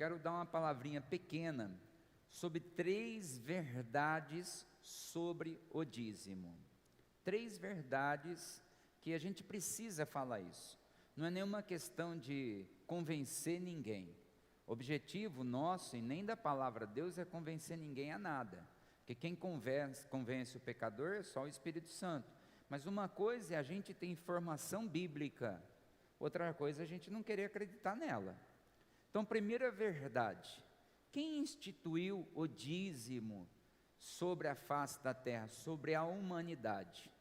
quero dar uma palavrinha pequena sobre 3 verdades sobre o dízimo. 3 verdades que a gente precisa falar isso. Não é nenhuma questão de convencer ninguém. O objetivo nosso, e nem da palavra de Deus, é convencer ninguém a nada. Porque quem convence o pecador é só o Espírito Santo. Mas uma coisa é a gente ter informação bíblica, outra coisa é a gente não querer acreditar nela. Então, primeira verdade: quem instituiu o dízimo sobre a face da terra, sobre a humanidade?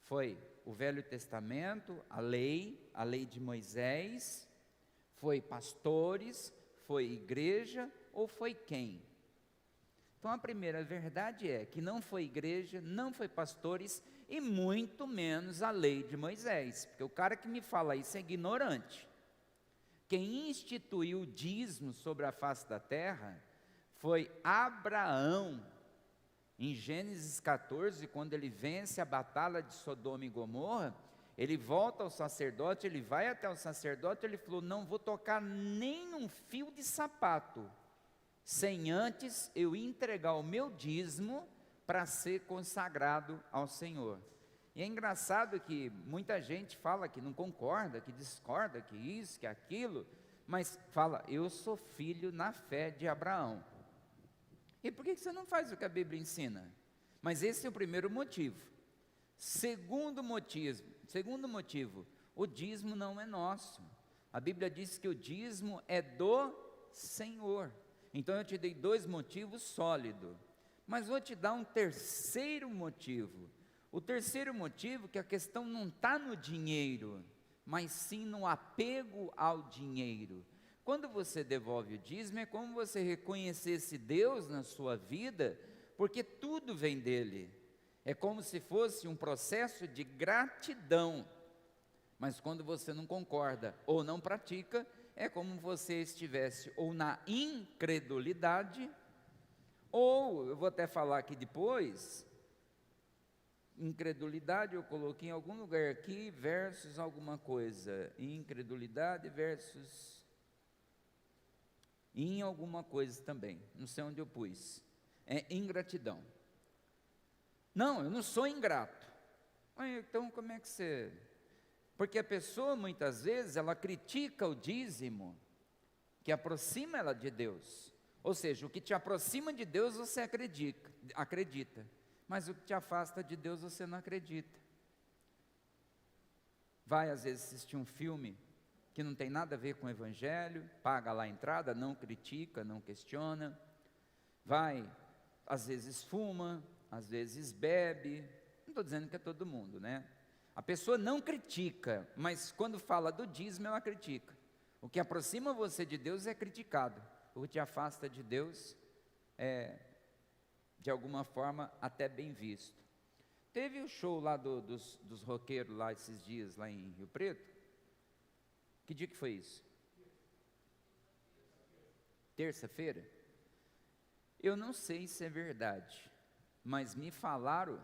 Foi o Velho Testamento, a lei de Moisés, foi pastores, foi igreja, ou foi quem? Então a primeira verdade é que não foi igreja, não foi pastores, e muito menos a lei de Moisés, porque o cara que me fala isso é ignorante. Quem instituiu o dízimo sobre a face da terra foi Abraão. Em Gênesis 14, quando ele vence a batalha de Sodoma e Gomorra, ele volta ao sacerdote, ele vai até o sacerdote, ele falou: não vou tocar nem um fio de sapato, sem antes eu entregar o meu dízimo para ser consagrado ao Senhor. E é engraçado que muita gente fala que não concorda, que discorda, que isso, que aquilo, mas fala: eu sou filho na fé de Abraão. E por que você não faz o que a Bíblia ensina? Mas esse é o primeiro motivo. Segundo motivo, o dízimo não é nosso. A Bíblia diz que o dízimo é do Senhor. Então eu te dei 2 motivos sólidos, mas vou te dar um terceiro motivo. O terceiro motivo é que a questão não está no dinheiro, mas sim no apego ao dinheiro. Quando você devolve o dízimo, é como você reconhecesse Deus na sua vida, porque tudo vem dele. É como se fosse um processo de gratidão. Mas quando você não concorda ou não pratica, é como você estivesse ou na incredulidade, ou, eu vou até falar aqui depois, incredulidade eu coloquei em algum lugar aqui, versus alguma coisa, incredulidade versus em alguma coisa também, não sei onde eu pus, é ingratidão. Não, eu não sou ingrato. Então como é que você... Porque a pessoa muitas vezes, ela critica o dízimo, que aproxima ela de Deus. Ou seja, o que te aproxima de Deus você acredita, mas o que te afasta de Deus você não acredita. Vai às vezes assistir um filme que não tem nada a ver com o evangelho, paga lá a entrada, não critica, não questiona, vai, às vezes fuma, às vezes bebe, não estou dizendo que é todo mundo, né? A pessoa não critica, mas quando fala do dízimo, ela critica. O que aproxima você de Deus é criticado, o que te afasta de Deus é, de alguma forma, até bem visto. Teve o show lá dos roqueiros lá esses dias, lá em Rio Preto. Que dia que foi isso? Terça-feira? Eu não sei se é verdade, mas me falaram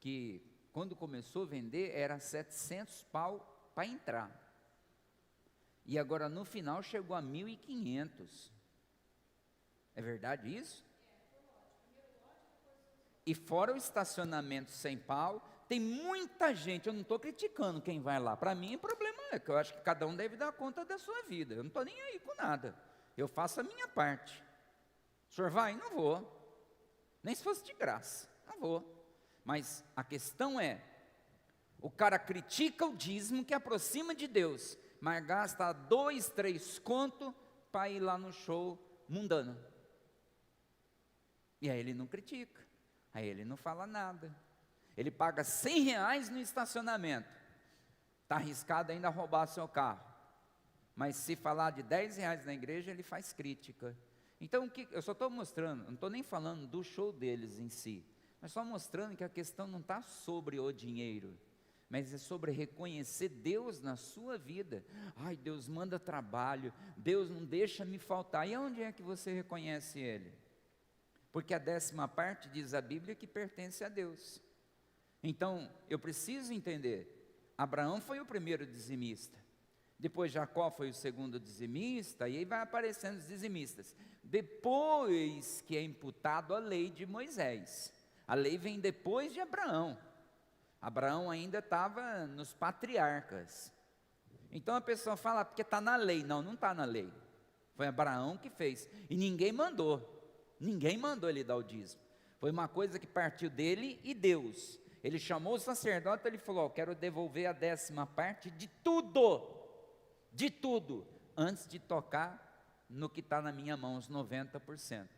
que quando começou a vender era 700 pau para entrar, e agora no final chegou a 1.500. É verdade isso? E fora o estacionamento sem pau, tem muita gente. Eu não estou criticando quem vai lá, para mim o problema é que eu acho que cada um deve dar conta da sua vida, eu não estou nem aí com nada, eu faço a minha parte. O senhor vai? Não vou, nem se fosse de graça, não vou. Mas a questão é, o cara critica o dízimo que aproxima de Deus, mas gasta 2, 3 conto para ir lá no show mundano, e aí ele não critica, aí ele não fala nada. Ele paga 100 reais no estacionamento, está arriscado ainda a roubar seu carro, mas se falar de 10 reais na igreja, ele faz crítica. Então, eu só estou mostrando, não estou nem falando do show deles em si, mas só mostrando que a questão não está sobre o dinheiro, mas é sobre reconhecer Deus na sua vida. Ai, Deus manda trabalho, Deus não deixa me faltar. E onde é que você reconhece Ele? Porque a 10ª parte diz a Bíblia que pertence a Deus. Então, eu preciso entender, Abraão foi o primeiro dizimista, Depois Jacó foi o segundo dizimista, e aí vai aparecendo os dizimistas. Depois que é imputado a lei de Moisés. A lei vem depois de Abraão. Abraão ainda estava nos patriarcas. Então a pessoa fala, porque está na lei. Não, não está na lei. Foi Abraão que fez. E ninguém mandou ele dar o dízimo. Foi uma coisa que partiu dele e Deus. Ele chamou o sacerdote e ele falou, quero devolver a 10ª parte de tudo, antes de tocar no que está na minha mão, os 90%.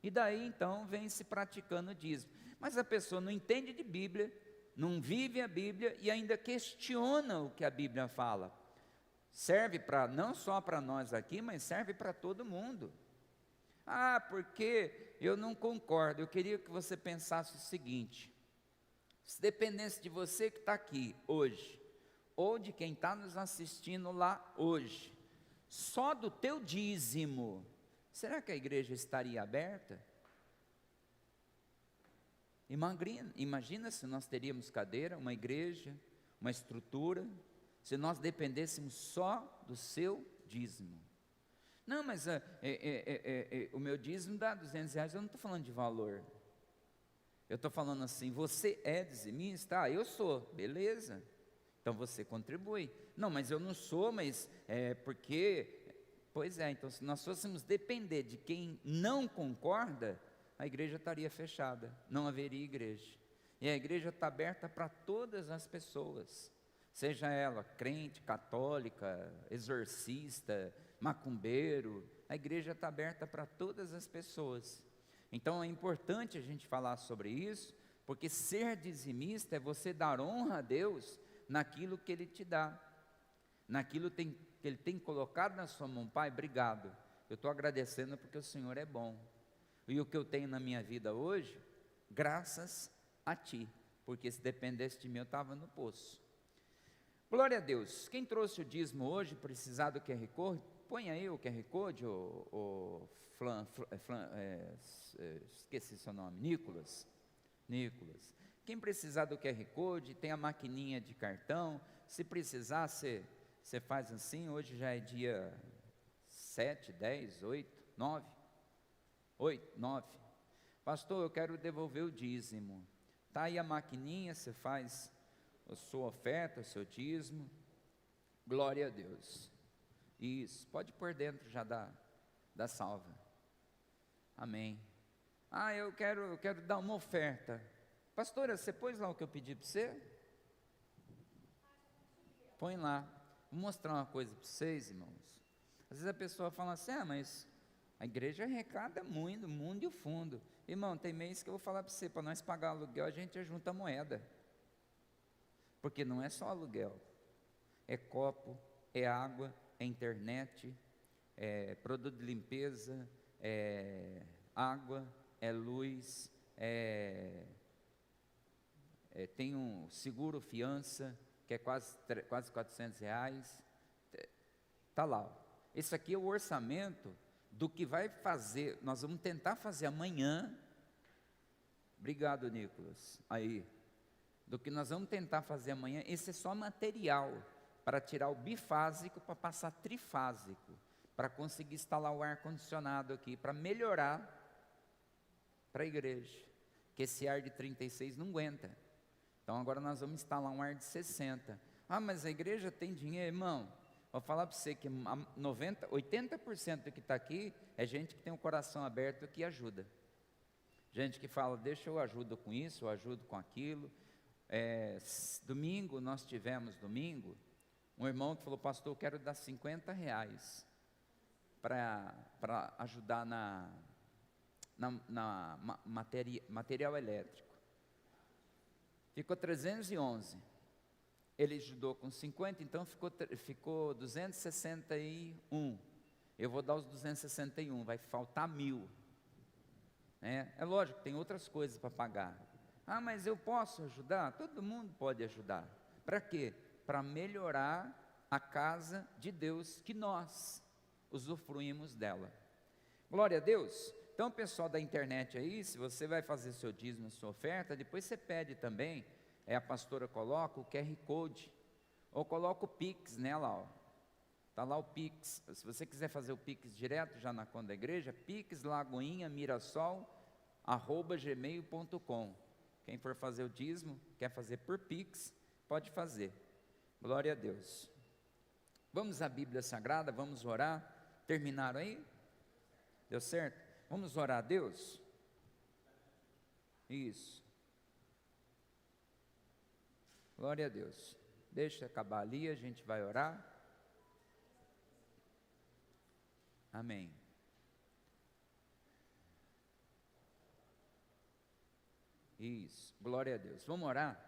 E daí então vem se praticando o dízimo. Mas a pessoa não entende de Bíblia, não vive a Bíblia e ainda questiona o que a Bíblia fala. Serve para não só para nós aqui, mas serve para todo mundo. Ah, porque eu não concordo. Eu queria que você pensasse o seguinte: se dependesse de você que está aqui hoje, ou de quem está nos assistindo lá hoje, só do teu dízimo, será que a igreja estaria aberta? Imagina se nós teríamos cadeira, uma igreja, uma estrutura, se nós dependêssemos só do seu dízimo. Não, mas o meu dízimo dá R$200, eu não estou falando de valor. Eu estou falando assim, você é dizimista? Ah, eu sou, beleza. Então você contribui. Não, mas eu não sou, mas é porque... Pois é, então se nós fôssemos depender de quem não concorda, a igreja estaria fechada, não haveria igreja. E a igreja está aberta para todas as pessoas, seja ela crente, católica, exorcista, macumbeiro, a igreja está aberta para todas as pessoas. Então é importante a gente falar sobre isso, porque ser dizimista é você dar honra a Deus naquilo que Ele te dá, naquilo que Ele tem colocado na sua mão. Pai, obrigado, eu estou agradecendo porque o Senhor é bom, e o que eu tenho na minha vida hoje, graças a Ti, porque se dependesse de mim eu estava no poço. Glória a Deus. Quem trouxe o dízimo hoje, precisar do QR Code, põe aí o QR Code, esqueci seu nome, Nicolas. Quem precisar do QR Code, tem a maquininha de cartão, se precisar, você faz assim. Hoje já é dia 7, 10, 8, 9, pastor, eu quero devolver o dízimo, está aí a maquininha, você faz a sua oferta, o seu dízimo, glória a Deus. Isso, pode pôr dentro já da salva, amém. Ah, eu quero dar uma oferta. Pastora, você pôs lá o que eu pedi para você? Põe lá. Vou mostrar uma coisa para vocês, irmãos. Às vezes a pessoa fala assim, mas a igreja arrecada muito, mundo e o fundo. Irmão, tem mês que eu vou falar para você, para nós pagar aluguel, a gente junta moeda. Porque não é só aluguel. É copo, é água, é internet, é produto de limpeza, é água, é luz, tem um seguro fiança, que é quase R$400, está lá. Esse aqui é o orçamento do que vai fazer, nós vamos tentar fazer amanhã, obrigado Nicolas, aí, do que nós vamos tentar fazer amanhã. Esse é só material, para tirar o bifásico, para passar trifásico, para conseguir instalar o ar-condicionado aqui, para melhorar para a igreja, que esse ar de 36 não aguenta. Então agora nós vamos instalar um ar de 60. Ah, mas a igreja tem dinheiro? Irmão, vou falar para você que 80% do que está aqui é gente que tem o coração aberto, que ajuda. Gente que fala, deixa eu ajudo com isso, eu ajudo com aquilo. Domingo, nós tivemos um irmão que falou, pastor, eu quero dar R$50 para ajudar na material elétrico. Ficou 311. Ele ajudou com 50, então ficou 261. Eu vou dar os 261, vai faltar 1.000. É lógico, tem outras coisas para pagar. Ah, mas eu posso ajudar? Todo mundo pode ajudar. Para quê? Para melhorar a casa de Deus, que nós usufruímos dela. Glória a Deus. Então, pessoal da internet aí, se você vai fazer seu dízimo, sua oferta, depois você pede também, a pastora coloca o QR Code, ou coloca o Pix nela, Está lá o Pix. Se você quiser fazer o Pix direto já na conta da igreja, pixlagoinhamirassol@gmail.com. Quem for fazer o dízimo, quer fazer por Pix, pode fazer. Glória a Deus. Vamos à Bíblia Sagrada, vamos orar. Terminaram aí? Deu certo? Vamos orar a Deus? Isso. Glória a Deus. Deixa acabar ali, a gente vai orar. Amém. Isso, glória a Deus. Vamos orar?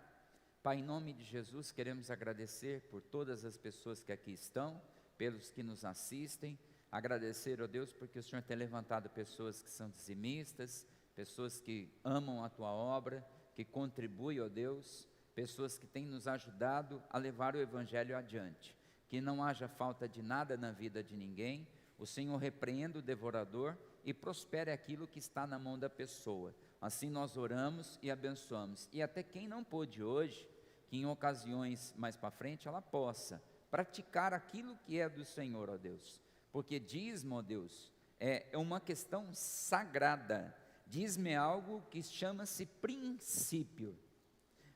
Pai, em nome de Jesus, queremos agradecer por todas as pessoas que aqui estão, pelos que nos assistem, agradecer, ó Deus, porque o Senhor tem levantado pessoas que são dizimistas, pessoas que amam a Tua obra, que contribuem, ó Deus, pessoas que têm nos ajudado a levar o Evangelho adiante, que não haja falta de nada na vida de ninguém. O Senhor repreenda o devorador e prospere aquilo que está na mão da pessoa. Assim nós oramos e abençoamos. E até quem não pôde hoje, que em ocasiões mais para frente ela possa praticar aquilo que é do Senhor, ó Deus. Porque dízimo, ó Deus, é uma questão sagrada. Dízimo é algo que chama-se princípio.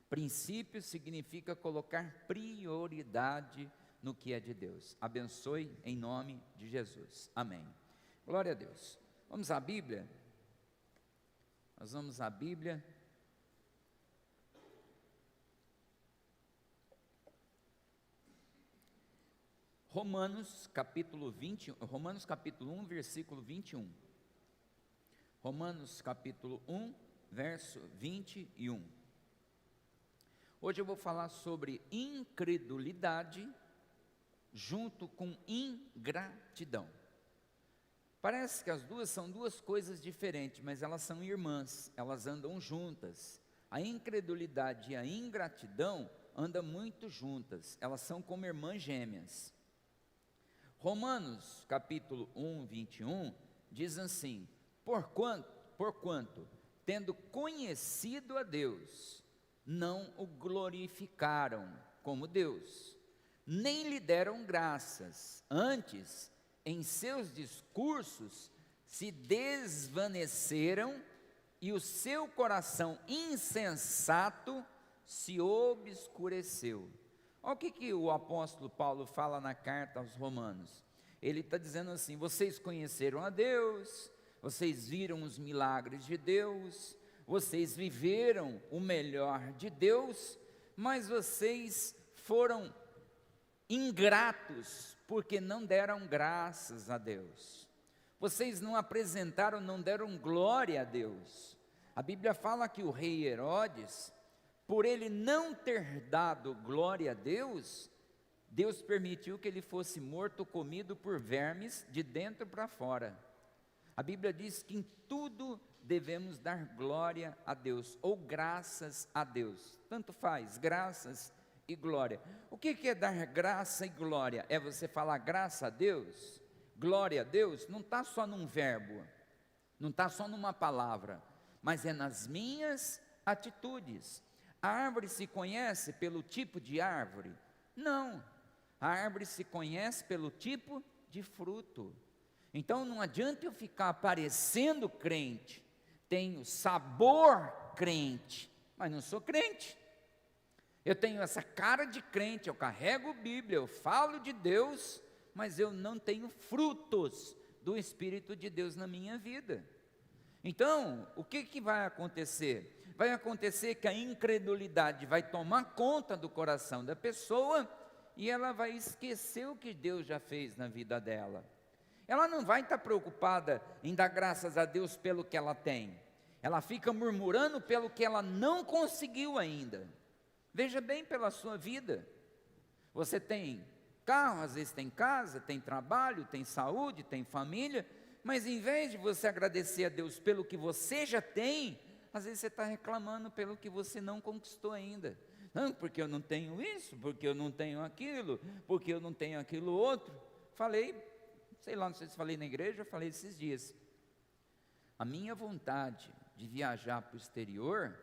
Princípio significa colocar prioridade no que é de Deus. Abençoe em nome de Jesus. Amém. Glória a Deus. Vamos à Bíblia? Nós vamos à Bíblia. Romanos capítulo 1, versículo 21. Romanos capítulo 1, verso 21. Hoje eu vou falar sobre incredulidade junto com ingratidão. Parece que as duas são duas coisas diferentes, mas elas são irmãs, elas andam juntas. A incredulidade e a ingratidão andam muito juntas, elas são como irmãs gêmeas. Romanos capítulo 1, 21, diz assim: porquanto, tendo conhecido a Deus, não o glorificaram como Deus, nem lhe deram graças, antes, em seus discursos, se desvaneceram e o seu coração insensato se obscureceu. Olha o que o apóstolo Paulo fala na carta aos Romanos. Ele está dizendo assim: vocês conheceram a Deus, vocês viram os milagres de Deus, vocês viveram o melhor de Deus, mas vocês foram ingratos, porque não deram graças a Deus. Vocês não apresentaram, não deram glória a Deus. A Bíblia fala que o rei Herodes, por ele não ter dado glória a Deus, Deus permitiu que ele fosse morto, comido por vermes de dentro para fora. A Bíblia diz que em tudo devemos dar glória a Deus, ou graças a Deus, tanto faz, graças e glória. O que é dar graça e glória? É você falar graça a Deus, glória a Deus, não está só num verbo, não está só numa palavra, mas é nas minhas atitudes. A árvore se conhece pelo tipo de árvore? Não, a árvore se conhece pelo tipo de fruto. Então não adianta eu ficar parecendo crente, tenho sabor crente, mas não sou crente. Eu tenho essa cara de crente, eu carrego Bíblia, eu falo de Deus, mas eu não tenho frutos do Espírito de Deus na minha vida. Então, o que vai acontecer? Vai acontecer que a incredulidade vai tomar conta do coração da pessoa e ela vai esquecer o que Deus já fez na vida dela. Ela não vai estar preocupada em dar graças a Deus pelo que ela tem. Ela fica murmurando pelo que ela não conseguiu ainda. Veja bem pela sua vida. Você tem carro, às vezes tem casa, tem trabalho, tem saúde, tem família, mas em vez de você agradecer a Deus pelo que você já tem, às vezes você está reclamando pelo que você não conquistou ainda. Não, porque eu não tenho isso, porque eu não tenho aquilo, porque eu não tenho aquilo outro. Falei, sei lá, não sei se falei na igreja, eu falei esses dias. A minha vontade de viajar para o exterior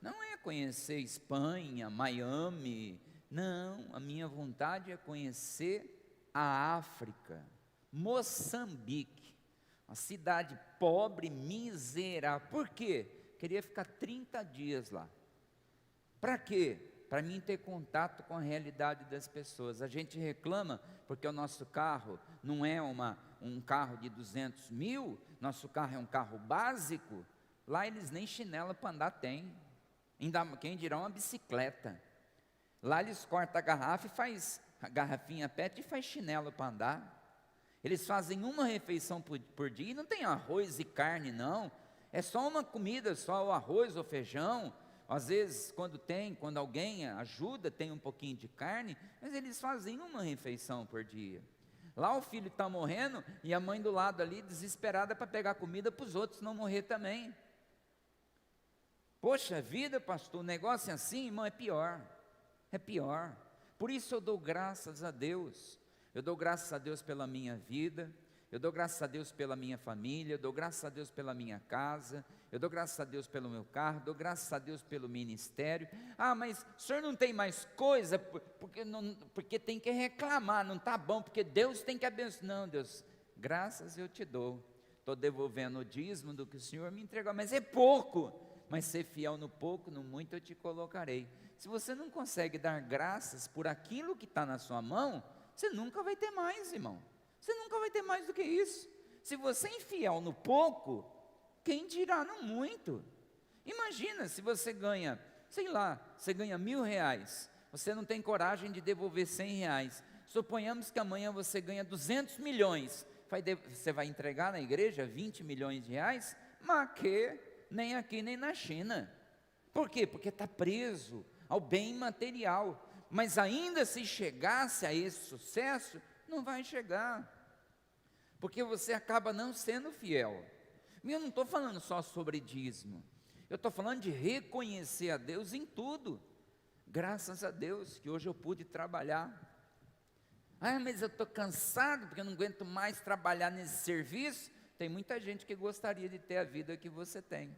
não é conhecer Espanha, Miami, não, a minha vontade é conhecer a África, Moçambique, uma cidade pobre, miserável. Por quê? Queria ficar 30 dias lá. Para quê? Para mim ter contato com a realidade das pessoas. A gente reclama porque o nosso carro não é um carro de 200 mil, nosso carro é um carro básico. Lá eles nem chinela para andar tem, ainda quem dirá uma bicicleta. Lá eles cortam a garrafa e faz a garrafinha PET e faz chinelo para andar. Eles fazem uma refeição por dia e não tem arroz e carne não, é só uma comida, só o arroz ou feijão. Às vezes quando alguém ajuda, tem um pouquinho de carne, mas eles fazem uma refeição por dia. Lá o filho está morrendo e a mãe do lado ali desesperada para pegar comida para os outros não morrer também. Poxa vida, pastor, o negócio é assim, irmão, é pior. É pior. Por isso eu dou graças a Deus. Eu dou graças a Deus pela minha vida. Eu dou graças a Deus pela minha família. Eu dou graças a Deus pela minha casa. Eu dou graças a Deus pelo meu carro. Dou graças a Deus pelo ministério. Ah, mas o senhor não tem mais coisa? Porque tem que reclamar. Não está bom, porque Deus tem que abençoar. Não, Deus, graças eu te dou. Estou devolvendo o dízimo do que o Senhor me entregou. Mas é pouco. Mas ser fiel no pouco, no muito eu te colocarei. Se você não consegue dar graças por aquilo que está na sua mão, você nunca vai ter mais, irmão. Você nunca vai ter mais do que isso. Se você é infiel no pouco, quem dirá no muito? Imagina se você ganha, sei lá, você ganha R$1.000, você não tem coragem de devolver R$100. Suponhamos que amanhã você ganha 200 milhões, você vai entregar na igreja 20 milhões de reais? Mas que nem aqui nem na China. Por quê? Porque está preso ao bem material. Mas ainda se chegasse a esse sucesso, não vai chegar, porque você acaba não sendo fiel. E eu não estou falando só sobre dízimo, eu estou falando de reconhecer a Deus em tudo. Graças a Deus que hoje eu pude trabalhar. Ah, mas eu estou cansado porque eu não aguento mais trabalhar nesse serviço. Tem muita gente que gostaria de ter a vida que você tem.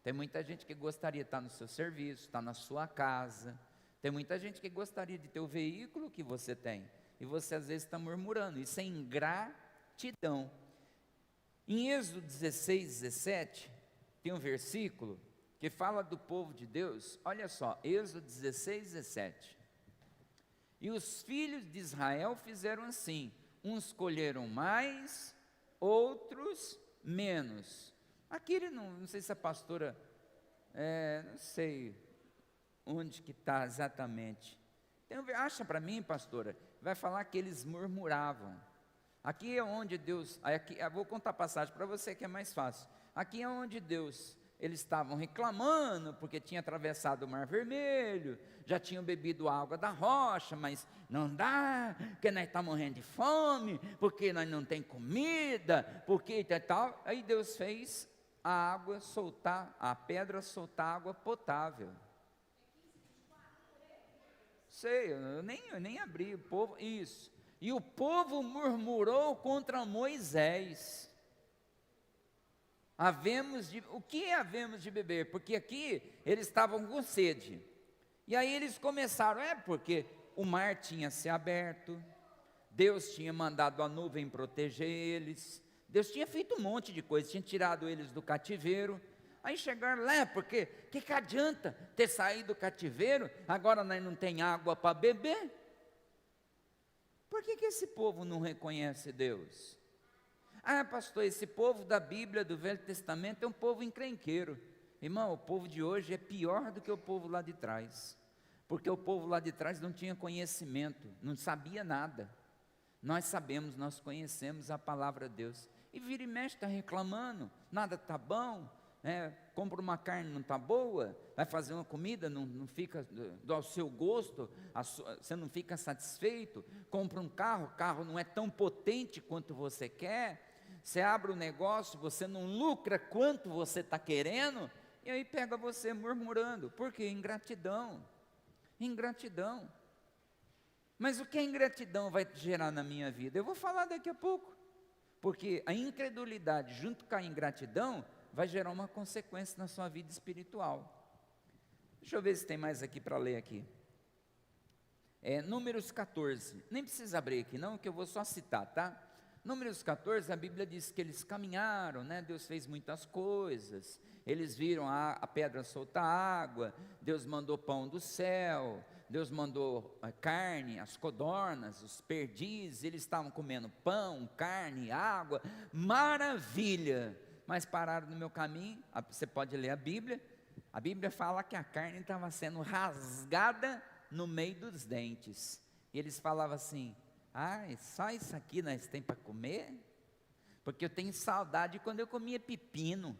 Tem muita gente que gostaria de estar no seu serviço, estar na sua casa. Tem muita gente que gostaria de ter o veículo que você tem. E você às vezes está murmurando. Isso é ingratidão. Em Êxodo 16, 17, tem um versículo que fala do povo de Deus. Olha só, Êxodo 16, 17. E os filhos de Israel fizeram assim. Uns escolheram mais, outros menos. Aqui ele não sei se a pastora, não sei onde que está exatamente. Acha para mim, pastora, vai falar que eles murmuravam. Aqui é onde Deus, eu vou contar a passagem para você que é mais fácil. Aqui é onde Deus, eles estavam reclamando, porque tinha atravessado o Mar Vermelho, já tinham bebido água da rocha, mas não dá, porque nós estamos morrendo de fome, porque nós não tem comida, porque tal. Aí Deus fez a água soltar, a pedra soltar água potável. Sei, eu nem abri, o povo, isso. E o povo murmurou contra Moisés. O que havemos de beber? Porque aqui eles estavam com sede. E aí eles começaram, porque o mar tinha se aberto, Deus tinha mandado a nuvem proteger eles, Deus tinha feito um monte de coisa, tinha tirado eles do cativeiro. Aí chegaram lá, porque que adianta ter saído do cativeiro, agora nós não tem água para beber? Por que esse povo não reconhece Deus? Ah, pastor, esse povo da Bíblia, do Velho Testamento, é um povo encrenqueiro. Irmão, o povo de hoje é pior do que o povo lá de trás, porque o povo lá de trás não tinha conhecimento, não sabia nada. Nós sabemos, nós conhecemos a palavra de Deus, e vira e mexe está reclamando, nada está bom, compra uma carne, não está boa, vai fazer uma comida, não fica ao seu gosto, você não fica satisfeito, compra um carro, o carro não é tão potente quanto você quer, você abre um negócio, você não lucra quanto você está querendo, e aí pega você murmurando. Por quê? Ingratidão. Mas o que a ingratidão vai gerar na minha vida? Eu vou falar daqui a pouco, porque a incredulidade junto com a ingratidão vai gerar uma consequência na sua vida espiritual. Deixa eu ver se tem mais aqui para ler aqui. Números 14, nem precisa abrir aqui não, que eu vou só citar, tá? Números 14, a Bíblia diz que eles caminharam, né? Deus fez muitas coisas, eles viram a pedra soltar água, Deus mandou pão do céu, Deus mandou carne, as codornas, os perdizes, eles estavam comendo pão, carne, água, maravilha, mas pararam no meu caminho. Você pode ler a Bíblia fala que a carne estava sendo rasgada no meio dos dentes, e eles falavam assim: só isso aqui nós temos para comer? Porque eu tenho saudade quando eu comia pepino,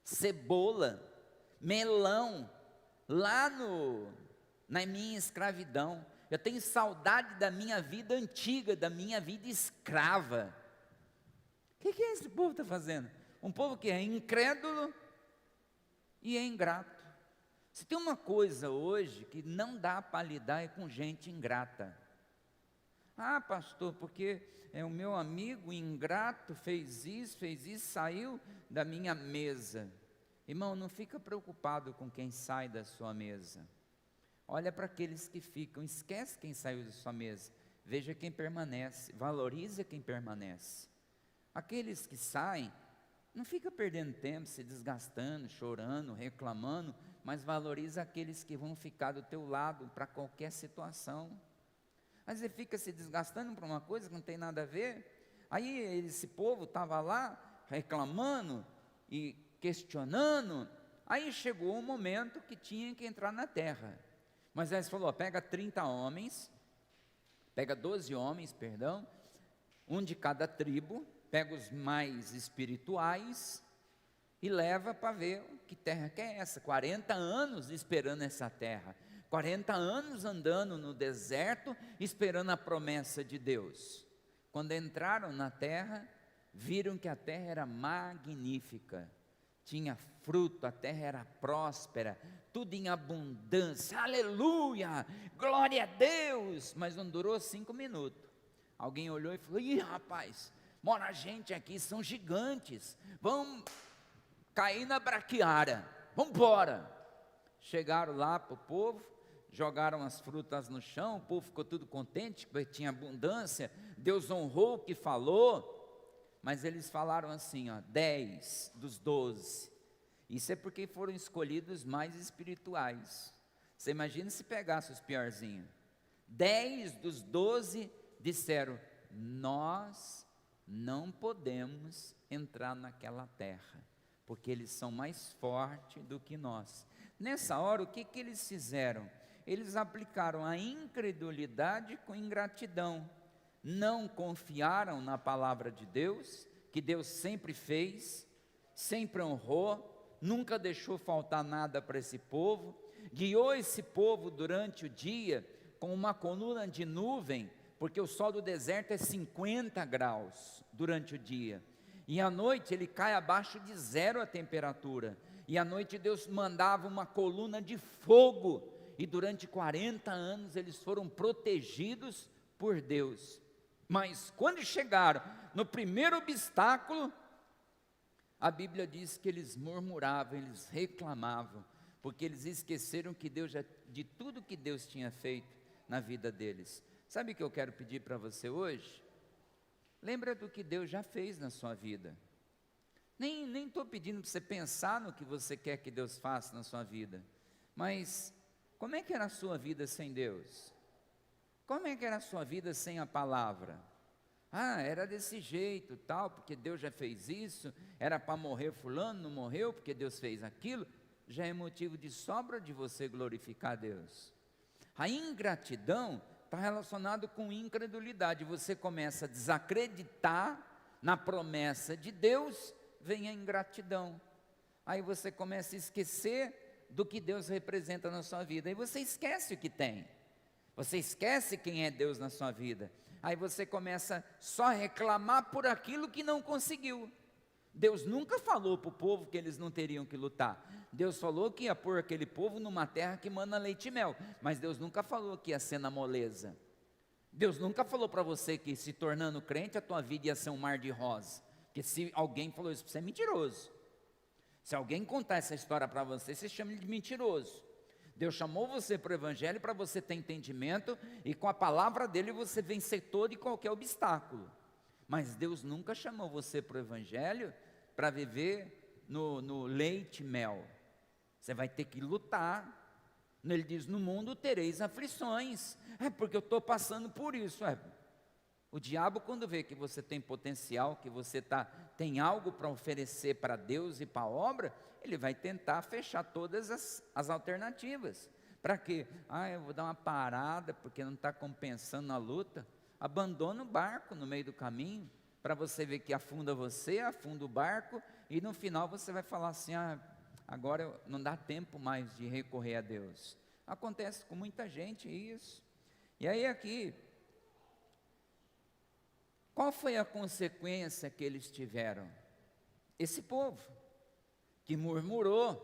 cebola, melão, lá na minha escravidão. Eu tenho saudade da minha vida antiga, da minha vida escrava. O que esse povo está fazendo? Um povo que é incrédulo e é ingrato. Se tem uma coisa hoje que não dá para lidar é com gente ingrata. Pastor, porque o meu amigo ingrato fez isso, saiu da minha mesa. Irmão, não fica preocupado com quem sai da sua mesa. Olha para aqueles que ficam, esquece quem saiu da sua mesa. Veja quem permanece, valoriza quem permanece. Aqueles que saem, não fica perdendo tempo, se desgastando, chorando, reclamando, mas valoriza aqueles que vão ficar do teu lado para qualquer situação. Mas você fica se desgastando por uma coisa que não tem nada a ver. Aí esse povo estava lá reclamando e questionando. Aí chegou um momento que tinha que entrar na terra. Moisés falou: pega 30 homens, pega 12 homens, perdão, um de cada tribo, pega os mais espirituais e leva para ver que terra que é essa. 40 anos esperando essa terra, 40 anos andando no deserto, esperando a promessa de Deus. Quando entraram na terra, viram que a terra era magnífica, tinha fruto, a terra era próspera, tudo em abundância, aleluia, glória a Deus. Mas não durou 5 minutos, alguém olhou e falou: ih, rapaz, mora gente aqui, são gigantes, vamos cair na braquiária, vamos embora. Chegaram lá para o povo, jogaram as frutas no chão, o povo ficou tudo contente, porque tinha abundância, Deus honrou o que falou, mas eles falaram assim, 10 dos 12, isso é porque foram escolhidos mais espirituais. Você imagina se pegasse os piorzinhos. 10 dos 12 disseram: nós não podemos entrar naquela terra, porque eles são mais fortes do que nós. Nessa hora, o que eles fizeram? Eles aplicaram a incredulidade com ingratidão, não confiaram na palavra de Deus, que Deus sempre fez, sempre honrou, nunca deixou faltar nada para esse povo, guiou esse povo durante o dia com uma coluna de nuvem, porque o sol do deserto é 50 graus durante o dia, e à noite ele cai abaixo de 0 a temperatura, e à noite Deus mandava uma coluna de fogo, e durante 40 anos eles foram protegidos por Deus. Mas quando chegaram no primeiro obstáculo, a Bíblia diz que eles murmuravam, eles reclamavam, porque eles esqueceram que Deus de tudo que Deus tinha feito na vida deles. Sabe o que eu quero pedir para você hoje? Lembra do que Deus já fez na sua vida. Nem estou pedindo para você pensar no que você quer que Deus faça na sua vida, mas como é que era a sua vida sem Deus? Como é que era a sua vida sem a palavra? Era desse jeito, tal, porque Deus já fez isso, era para morrer fulano, não morreu, porque Deus fez aquilo. Já é motivo de sobra de você glorificar a Deus. A ingratidão está relacionado com incredulidade. Você começa a desacreditar na promessa de Deus, vem a ingratidão. Aí você começa a esquecer do que Deus representa na sua vida. Aí você esquece o que tem. Você esquece quem é Deus na sua vida. Aí você começa só a reclamar por aquilo que não conseguiu. Deus nunca falou para o povo que eles não teriam que lutar. Deus falou que ia pôr aquele povo numa terra que mana leite e mel, mas Deus nunca falou que ia ser na moleza. Deus nunca falou para você que se tornando crente a tua vida ia ser um mar de rosa, porque se alguém falou isso, você é mentiroso. Se alguém contar essa história para você, você chama ele de mentiroso. Deus chamou você para o Evangelho para você ter entendimento e com a palavra dele você vencer todo e qualquer obstáculo. Mas Deus nunca chamou você para o Evangelho para viver no leite e mel. Você vai ter que lutar. Ele diz, no mundo tereis aflições. É porque eu estou passando por isso. O diabo, quando vê que você tem potencial, que você tem algo para oferecer para Deus e para a obra, ele vai tentar fechar todas as alternativas. Para quê? Eu vou dar uma parada porque não está compensando a luta. Abandona o barco no meio do caminho, para você ver que afunda você, afunda o barco, e no final você vai falar assim, agora não dá tempo mais de recorrer a Deus. Acontece com muita gente isso. E aí aqui, qual foi a consequência que eles tiveram? Esse povo, que murmurou,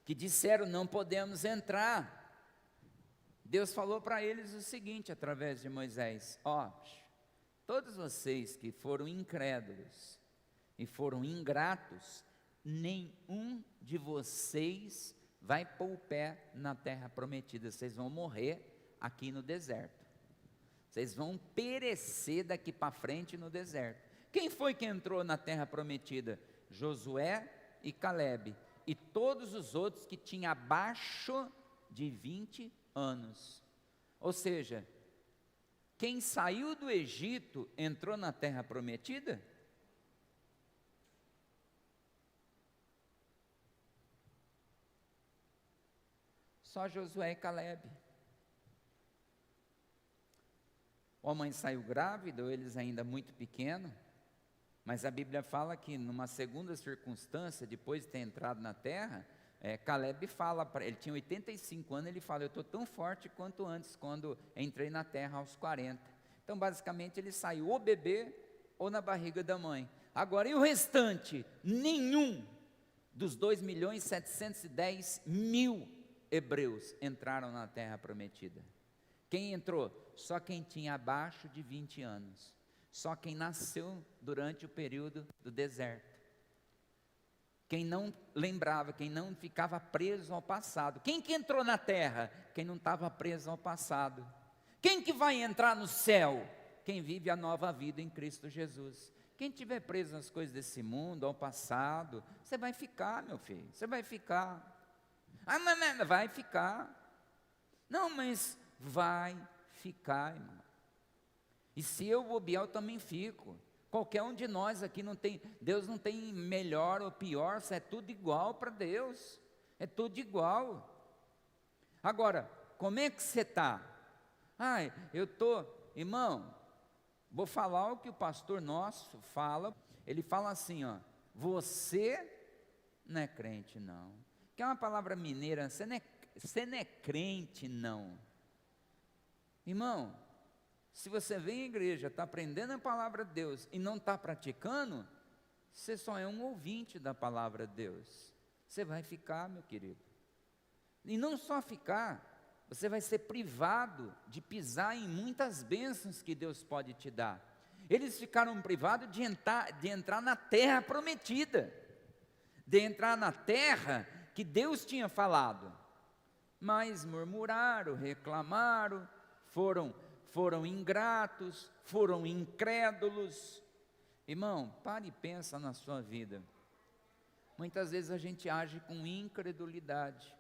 que disseram não podemos entrar. Deus falou para eles o seguinte, através de Moisés, todos vocês que foram incrédulos e foram ingratos, nenhum de vocês vai pôr o pé na terra prometida, vocês vão morrer aqui no deserto, vocês vão perecer daqui para frente no deserto. Quem foi que entrou na terra prometida? Josué e Calebe, e todos os outros que tinham abaixo de 20 anos, ou seja, quem saiu do Egito entrou na terra prometida? Só Josué e Calebe. A mãe saiu grávida, ou eles ainda muito pequenos, mas a Bíblia fala que numa segunda circunstância, depois de ter entrado na terra, Calebe fala, ele tinha 85 anos, ele fala, eu estou tão forte quanto antes, quando entrei na terra aos 40. Então basicamente ele saiu ou bebê, ou na barriga da mãe. Agora e o restante? Nenhum dos 2.710.000 hebreus entraram na terra prometida. Quem entrou? Só quem tinha abaixo de 20 anos. Só quem nasceu durante o período do deserto. Quem não lembrava, quem não ficava preso ao passado. Quem que entrou na terra? Quem não estava preso ao passado. Quem que vai entrar no céu? Quem vive a nova vida em Cristo Jesus. Quem estiver preso nas coisas desse mundo, ao passado, você vai ficar, meu filho, você vai ficar. Mas vai ficar. Não, mas vai ficar, irmão. E se eu bobear, eu também fico. Qualquer um de nós aqui não tem, Deus não tem melhor ou pior, isso é tudo igual para Deus. É tudo igual. Agora, como é que você está? Irmão, vou falar o que o pastor nosso fala. Ele fala assim, você não é crente não. Que é uma palavra mineira, você não é crente não. Irmão, se você vem à igreja, está aprendendo a palavra de Deus e não está praticando, você só é um ouvinte da palavra de Deus. Você vai ficar, meu querido. E não só ficar, você vai ser privado de pisar em muitas bênçãos que Deus pode te dar. Eles ficaram privados de entrar na terra prometida, de entrar na terra que Deus tinha falado. Mas murmuraram, reclamaram, foram ingratos, foram incrédulos. Irmão, pare e pensa na sua vida. Muitas vezes a gente age com incredulidade.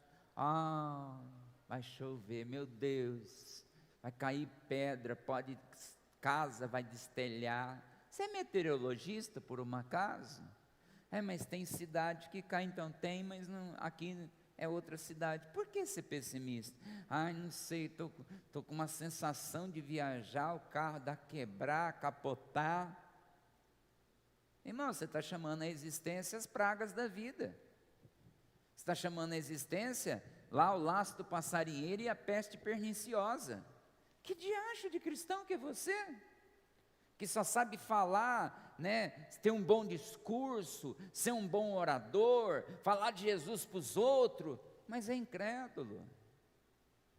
Vai chover, meu Deus, vai cair pedra, casa vai destelhar. Você é meteorologista por um acaso? Mas tem cidade que cai, então tem, mas não, aqui é outra cidade. Por que ser pessimista? Não sei, estou com uma sensação de viajar, o carro dá quebrar, capotar. Irmão, você está chamando a existência as pragas da vida. Você está chamando a existência lá o laço do passarinheiro e a peste perniciosa. Que diacho de cristão que é você? Que só sabe falar, ter um bom discurso, ser um bom orador, falar de Jesus para os outros, mas é incrédulo.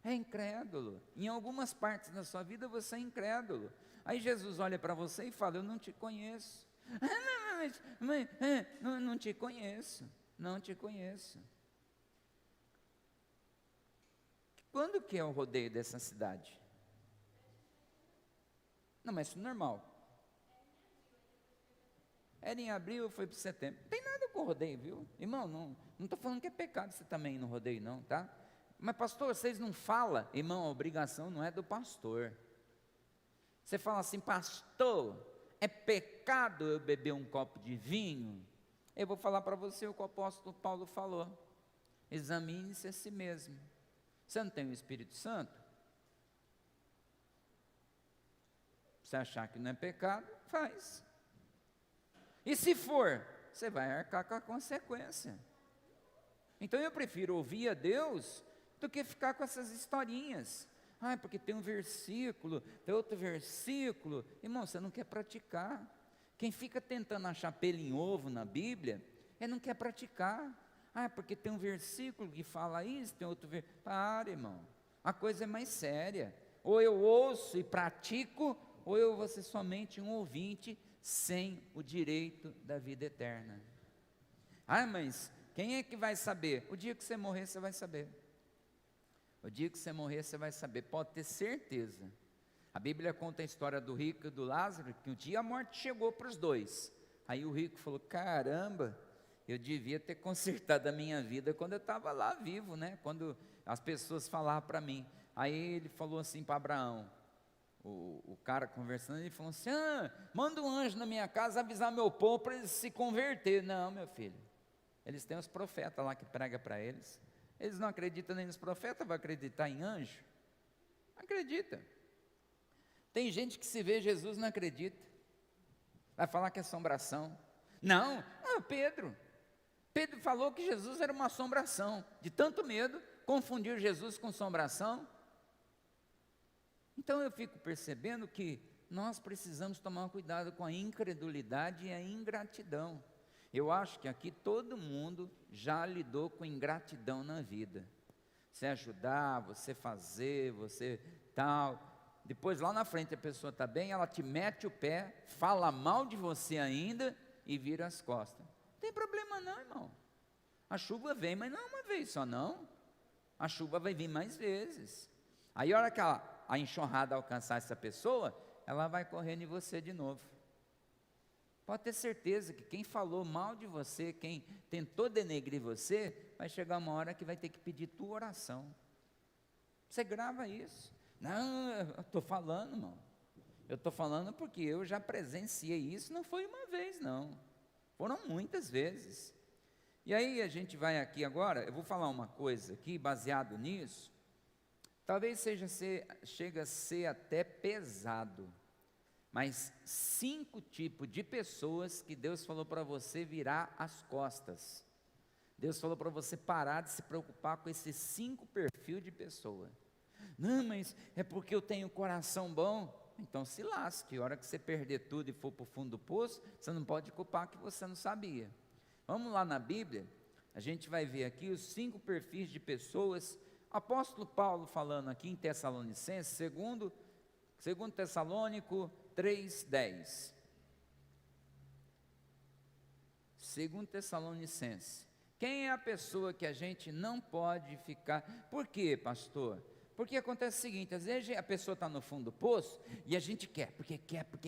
É incrédulo. Em algumas partes da sua vida você é incrédulo. Aí Jesus olha para você e fala, eu não te conheço. Não te conheço, não te conheço. Quando que é o rodeio dessa cidade? Não, mas isso é normal. Era em abril, foi para setembro. Não tem nada com rodeio, viu? Irmão, não estou falando que é pecado você também ir no rodeio, não, tá? Mas pastor, vocês não falam? Irmão, a obrigação não é do pastor. Você fala assim, pastor, é pecado eu beber um copo de vinho? Eu vou falar para você o que o apóstolo Paulo falou. Examine-se a si mesmo. Você não tem o Espírito Santo? Se achar que não é pecado, faz. E se for, você vai arcar com a consequência. Então eu prefiro ouvir a Deus do que ficar com essas historinhas. Ah, porque tem um versículo, tem outro versículo. Irmão, você não quer praticar. Quem fica tentando achar pelo em ovo na Bíblia, ele não quer praticar. Ah, porque tem um versículo que fala isso, tem outro versículo. Para, irmão. A coisa é mais séria. Ou eu ouço e pratico, ou eu vou ser somente um ouvinte sem o direito da vida eterna. Ah, mas quem é que vai saber? O dia que você morrer, você vai saber. O dia que você morrer, você vai saber, pode ter certeza. A Bíblia conta a história do rico e do Lázaro, que um dia a morte chegou para os dois. Aí o rico falou, caramba, eu devia ter consertado a minha vida quando eu estava lá vivo, né? Quando as pessoas falavam para mim. Aí ele falou assim para Abraão, o cara conversando, ele falou assim, manda um anjo na minha casa avisar meu povo para eles se converter. Não, meu filho, eles têm os profetas lá que pregam para eles. Eles não acreditam nem nos profetas, vai acreditar em anjo? Acredita. Tem gente que se vê Jesus não acredita. Vai falar que é assombração. Não, Pedro falou que Jesus era uma assombração. De tanto medo, confundiu Jesus com assombração. Então eu fico percebendo que nós precisamos tomar cuidado com a incredulidade e a ingratidão. Eu acho que aqui todo mundo já lidou com ingratidão na vida. Você ajudar, você fazer, você tal. Depois lá na frente a pessoa está bem, ela te mete o pé, fala mal de você ainda e vira as costas. Não tem problema não, irmão. A chuva vem, mas não é uma vez só não. A chuva vai vir mais vezes. Aí a hora que a enxurrada alcançar essa pessoa, ela vai correndo em você de novo. Pode ter certeza que quem falou mal de você, quem tentou denegrir você, vai chegar uma hora que vai ter que pedir tua oração. Você grava isso. Não, eu estou falando, irmão. Eu estou falando porque eu já presenciei isso, não foi uma vez, não. Foram muitas vezes. E aí a gente vai aqui agora, eu vou falar uma coisa aqui, baseado nisso. Talvez chega a ser até pesado. Mas 5 tipos de pessoas que Deus falou para você virar as costas. Deus falou para você parar de se preocupar com esses 5 perfis de pessoa. Não, mas é porque eu tenho coração bom. Então se lasque, a hora que você perder tudo e for para o fundo do poço, você não pode culpar que você não sabia. Vamos lá na Bíblia, a gente vai ver aqui os 5 perfis de pessoas. Apóstolo Paulo falando aqui em Tessalonicenses, segundo Tessalônico 3:10. 2 Tessalonicenses. Quem é a pessoa que a gente não pode ficar? Por quê, pastor? Porque acontece o seguinte, às vezes a pessoa está no fundo do poço e a gente porque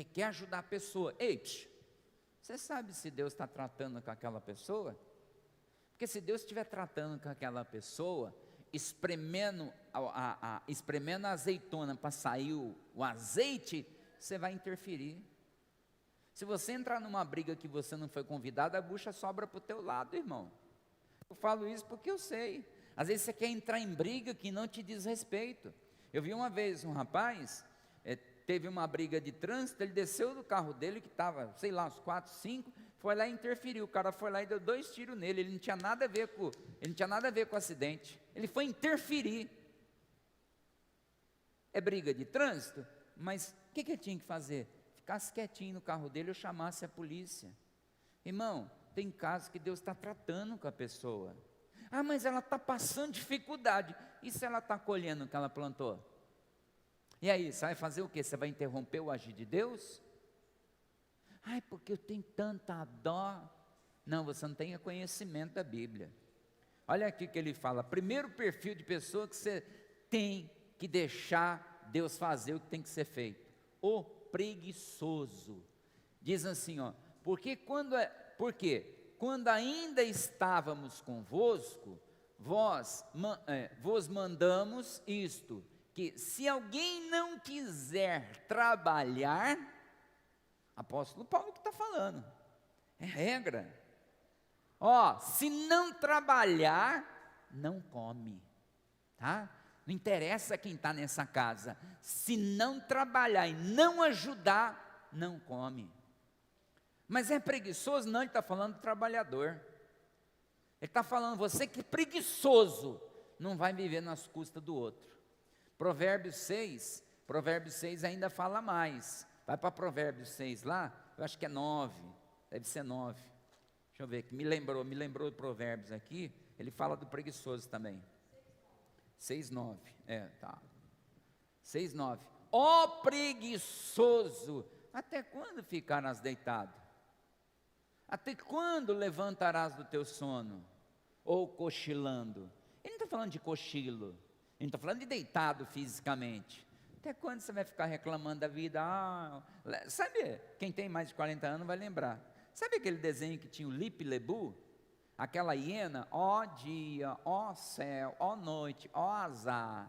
quer ajudar a pessoa. Ei, você sabe se Deus está tratando com aquela pessoa? Porque se Deus estiver tratando com aquela pessoa, espremendo a azeitona para sair o azeite, você vai interferir. Se você entrar numa briga que você não foi convidado, a bucha sobra para o teu lado, irmão. Eu falo isso porque eu sei. Às vezes você quer entrar em briga que não te diz respeito. Eu vi uma vez um rapaz, teve uma briga de trânsito, ele desceu do carro dele, que estava, sei lá, uns 4, 5, foi lá e interferiu. O cara foi lá e deu 2 tiros nele, ele não tinha nada a ver com o acidente. Ele foi interferir. É briga de trânsito, mas o que ele tinha que fazer? Ficasse quietinho no carro dele ou chamasse a polícia. Irmão, tem casos que Deus está tratando com a pessoa. Ah, mas ela está passando dificuldade. E se ela está colhendo o que ela plantou? E aí, você vai fazer o quê? Você vai interromper o agir de Deus? Ai, porque eu tenho tanta dó. Não, você não tem conhecimento da Bíblia. Olha aqui que ele fala, primeiro perfil de pessoa que você tem que deixar Deus fazer o que tem que ser feito? O preguiçoso. Diz assim, ó, porque quando ainda estávamos convosco, vos mandamos isto, que se alguém não quiser trabalhar, apóstolo Paulo que está falando, é regra, ó, se não trabalhar, não come, tá? Não interessa quem está nessa casa, se não trabalhar e não ajudar, não come. Mas é preguiçoso? Não, ele está falando do trabalhador. Ele está falando, você que é preguiçoso, não vai viver nas custas do outro. Provérbios 6 ainda fala mais. Vai para Provérbios 6 lá, eu acho que é 9, deve ser 9. Deixa eu ver, que me lembrou de Provérbios aqui, ele fala do preguiçoso também. 6:9, tá. 6:9. Ó preguiçoso, até quando ficarás deitado? Até quando levantarás do teu sono? Ou cochilando? Ele não está falando de cochilo, ele não está falando de deitado fisicamente. Até quando você vai ficar reclamando da vida? Sabe, quem tem mais de 40 anos vai lembrar. Sabe aquele desenho que tinha o Lip Lebu? Aquela hiena, ó dia, ó céu, ó noite, ó azar.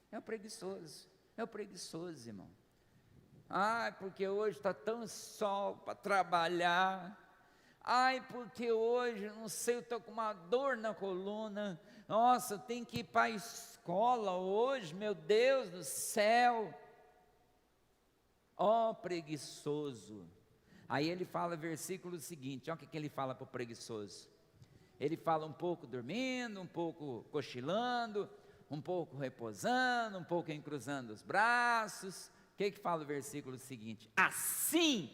É o preguiçoso, irmão. Ai, porque hoje está tão sol para trabalhar. Ai, porque hoje, não sei, eu estou com uma dor na coluna. Nossa, eu tenho que ir para a escola hoje, meu Deus do céu. Ó preguiçoso. Aí ele fala, versículo seguinte, olha o que ele fala para o preguiçoso. Ele fala um pouco dormindo, um pouco cochilando, um pouco repousando, um pouco encruzando os braços. O que fala o versículo seguinte? Assim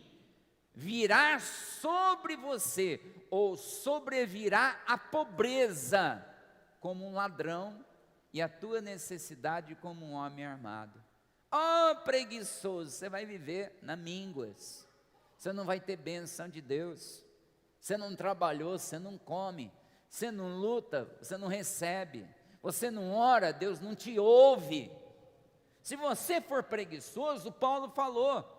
virá sobre você, ou sobrevirá a pobreza, como um ladrão, e a tua necessidade como um homem armado. Ó preguiçoso, você vai viver na mínguas, você não vai ter bênção de Deus, você não trabalhou, você não come, você não luta, você não recebe, você não ora, Deus não te ouve. Se você for preguiçoso, Paulo falou,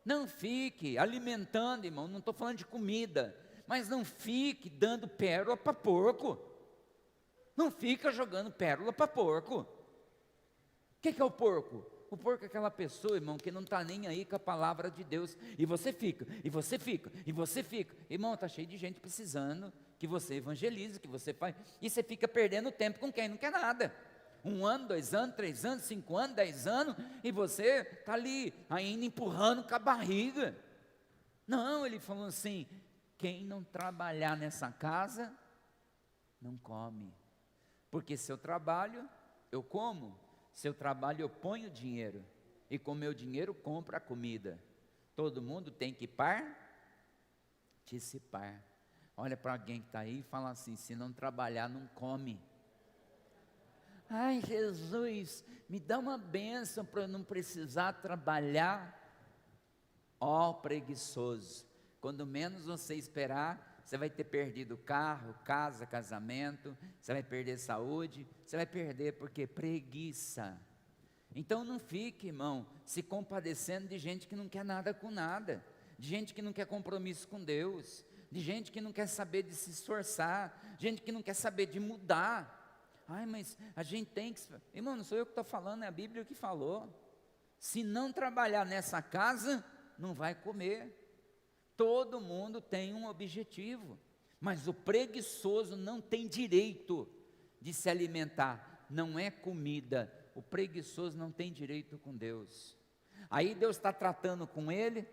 não fique alimentando, irmão, não estou falando de comida, mas não fique dando pérola para porco, não fica jogando pérola para porco. O que é o porco? O porco é aquela pessoa, irmão, que não está nem aí com a palavra de Deus, e você fica, irmão, está cheio de gente precisando que você evangelize, que você faz, e você fica perdendo tempo com quem não quer nada. 1 ano, 2 anos, 3 anos, 5 anos, 10 anos, e você está ali, ainda empurrando com a barriga. Não, ele falou assim, quem não trabalhar nessa casa, não come, porque se eu trabalho, eu como, se eu trabalho eu ponho dinheiro, e com meu dinheiro compro a comida, todo mundo tem que participar. Olha para alguém que está aí e fala assim, se não trabalhar não come. Ai Jesus, me dá uma bênção para eu não precisar trabalhar. Ó preguiçoso, quando menos você esperar, você vai ter perdido carro, casa, casamento, você vai perder saúde, você vai perder porque preguiça. Então não fique, irmão, se compadecendo de gente que não quer nada com nada, de gente que não quer compromisso com Deus, de gente que não quer saber de se esforçar, gente que não quer saber de mudar. Ai, mas a gente tem que... Irmão, não sou eu que estou falando, é a Bíblia que falou. Se não trabalhar nessa casa, não vai comer. Todo mundo tem um objetivo, mas o preguiçoso não tem direito de se alimentar. Não é comida. O preguiçoso não tem direito com Deus. Aí Deus está tratando com ele,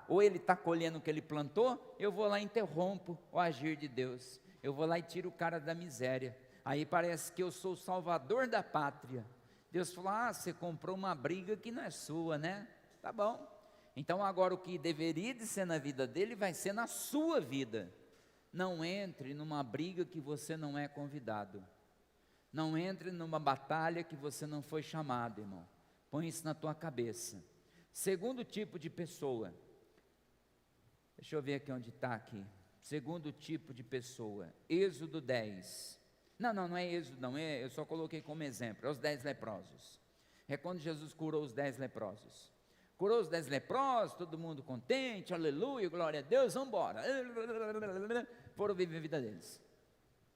ou ele está colhendo o que ele plantou, eu vou lá e interrompo o agir de Deus. Eu vou lá e tiro o cara da miséria. Aí parece que eu sou o salvador da pátria. Deus falou, você comprou uma briga que não é sua, né? Tá bom. Então agora o que deveria de ser na vida dele, vai ser na sua vida. Não entre numa briga que você não é convidado. Não entre numa batalha que você não foi chamado, irmão. Põe isso na tua cabeça. Segundo tipo de pessoa. Deixa eu ver aqui onde está aqui. Segundo tipo de pessoa. Êxodo 10. Não é Êxodo, não, eu só coloquei como exemplo, é os 10 leprosos. É quando Jesus curou os 10 leprosos. Curou os 10 leprosos, todo mundo contente, aleluia, glória a Deus, vamos embora. Foram viver a vida deles.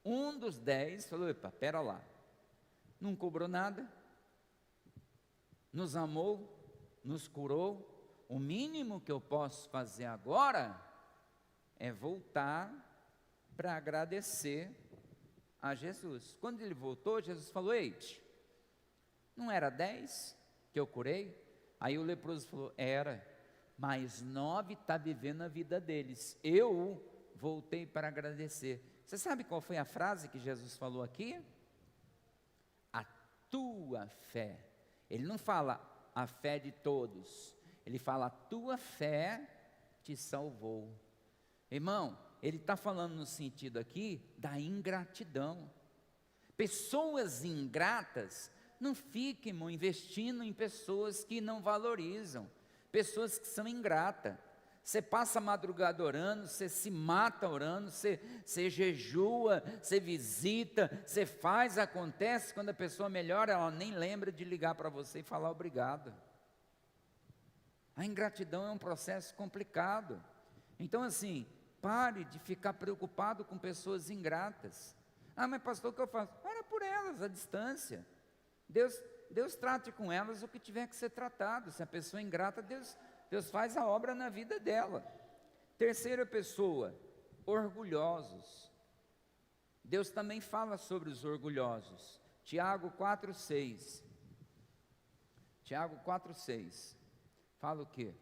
Um dos 10 falou, epa, pera lá, não cobrou nada, nos amou, nos curou, o mínimo que eu posso fazer agora é voltar para agradecer a Jesus. Quando ele voltou, Jesus falou, ei, não era 10 que eu curei? Aí o leproso falou, era, mas 9 está vivendo a vida deles, eu voltei para agradecer. Você sabe qual foi a frase que Jesus falou aqui? A tua fé. Ele não fala a fé de todos, ele fala a tua fé te salvou. Irmão, ele está falando no sentido aqui da ingratidão. Pessoas ingratas, não fiquem, irmão, investindo em pessoas que não valorizam, pessoas que são ingratas. Você passa a madrugada orando, você se mata orando, você jejua, você visita, você faz, acontece, quando a pessoa melhora, ela nem lembra de ligar para você e falar obrigado. A ingratidão é um processo complicado. Então assim, pare de ficar preocupado com pessoas ingratas. Ah, mas pastor, o que eu faço? Ora por elas, à distância. Deus trate com elas o que tiver que ser tratado. Se a pessoa é ingrata, Deus faz a obra na vida dela. Terceira pessoa, orgulhosos. Deus também fala sobre os orgulhosos. Tiago 4,6. Tiago 4,6. Fala o quê?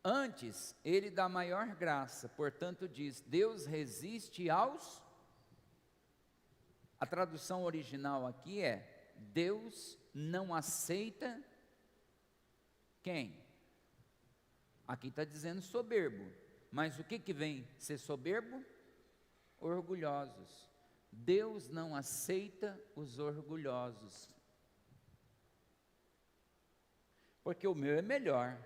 Antes, ele dá maior graça, portanto diz, Deus resiste aos... A tradução original aqui é, Deus não aceita quem? Aqui está dizendo soberbo, mas o que vem ser soberbo? Orgulhosos. Deus não aceita os orgulhosos, porque o meu é melhor,